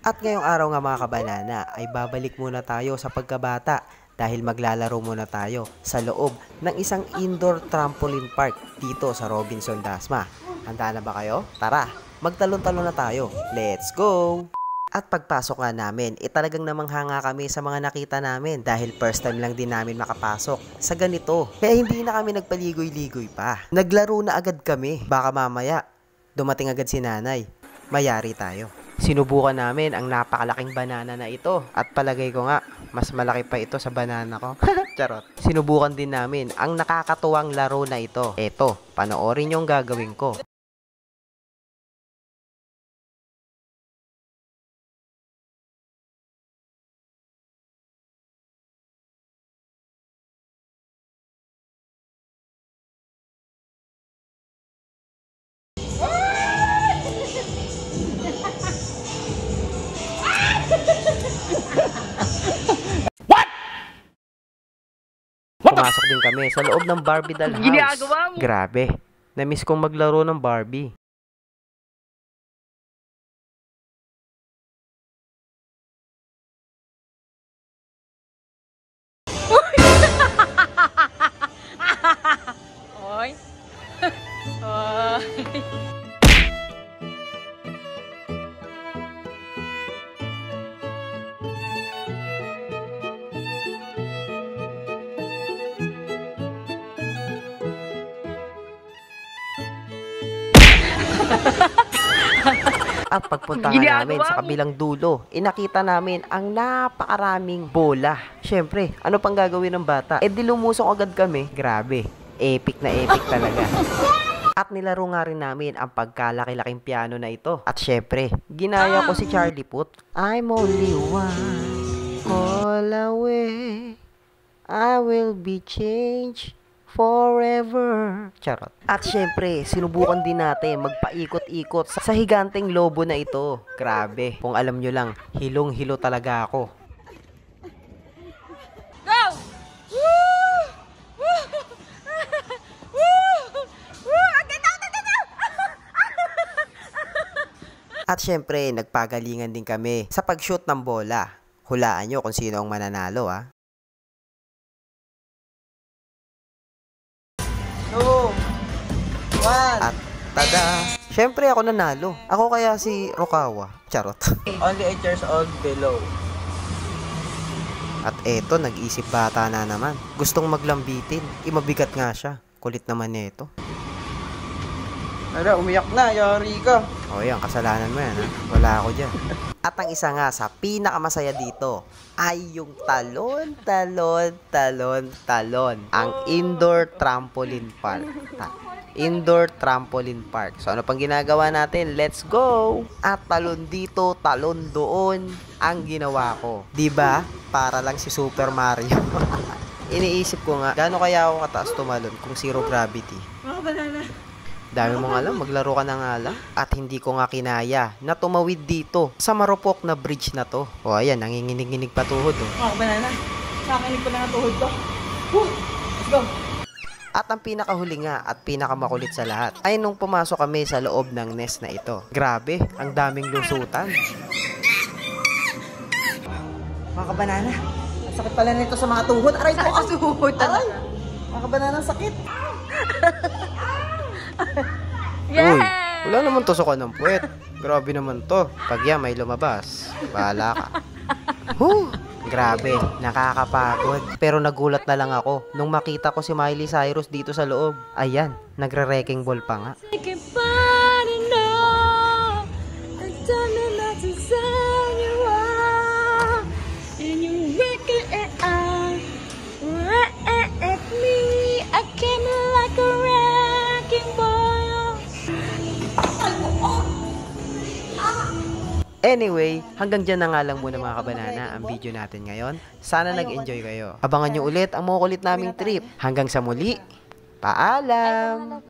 At ngayong araw nga mga kabanana ay babalik muna tayo sa pagkabata dahil maglalaro muna tayo sa loob ng isang indoor trampoline park dito sa Robinson Dasma. Handa na ba kayo? Tara, magtalon-talon na tayo. Let's go! At pagpasok nga namin, talagang namanghanga kami sa mga nakita namin dahil first time lang din namin makapasok sa ganito. Kaya hindi na kami nagpaligoy-ligoy pa. Naglaro na agad kami. Baka mamaya, dumating agad si nanay. Mayari tayo. Sinubukan namin ang napakalaking banana na ito. At palagay ko nga, mas malaki pa ito sa banana ko. Charot. Sinubukan din namin ang nakakatuwang laro na ito. Eto, panoorin yung gagawin ko. Pumasok din kami sa loob ng Barbie doll house. Grabe, na-miss kong maglaro ng Barbie. Oy. Oy. At pagpunta nga namin sa kabilang dulo, nakita namin ang napakaraming bola. Syempre, ano pang gagawin ng bata? Di lumusong agad kami. Grabe, epic na epic talaga. At nilaro nga rin namin ang pagkalaki-laking piano na ito. At syempre, ginaya ko si Charlie Puth. I'm only one call away, I will be changed forever. Charot. At syempre, sinubukan din natin magpaikot-ikot sa higanteng lobo na ito. Grabe. Kung alam nyo lang, hilong-hilo talaga ako. Go! Woo! Woo! Woo! Woo! At syempre, nagpagalingan din kami sa pag-shoot ng bola. Hulaan nyo kung sino ang mananalo, ha? 2, 1. At tada! Syempre ako nanalo. Ako kaya si Rokawa. Charot. Only 8 years old below. At eto, nag-isip bata na naman. Gustong maglambitin. Mabigat nga siya. Kulit naman nito. Ara, umiyak na, yari ka. O yan, kasalanan mo yan, ha? Wala ako dyan. At ang isa nga sa pinakamasaya dito ay yung talon. Ang indoor trampoline park. Indoor trampoline park. So ano pang ginagawa natin? Let's go! At talon dito, talon doon ang ginawa ko. Diba? Para lang si Super Mario. Iniisip ko nga, gaano kaya ako kataas tumalon kung zero gravity? Mga banana. Dami mong alam, maglaro ka na nga lang. At hindi ko nga kinaya na tumawid dito sa marupok na bridge na to. O ayan, nanginginig-nginig pa tuhod. Oh. Mga banana. Nakinig ko na nga tuhod ko. Woo! Let's go! At ang pinakahuli nga at pinakamakulit sa lahat ay nung pumasok kami sa loob ng nest na ito. Grabe, ang daming lusutan. Mga kabanana. Ang sakit pala nito sa mga tuhod. Aray ko, Tuhod aray! Mga kabanana, ang sakit. Uy, wala naman tusukan ng puwet. Grabe naman to. Pag yan may lumabas, bahala ka. Grabe, nakakapagod. Pero nagulat na lang ako nung makita ko si Miley Cyrus dito sa loob. Ayan, nagre-wrecking ball pa nga. Anyway, hanggang dyan na nga lang muna mga kabanana ang video natin ngayon. Sana nag-enjoy kayo. Abangan nyo ulit ang mga kulit naming trip. Hanggang sa muli, paalam!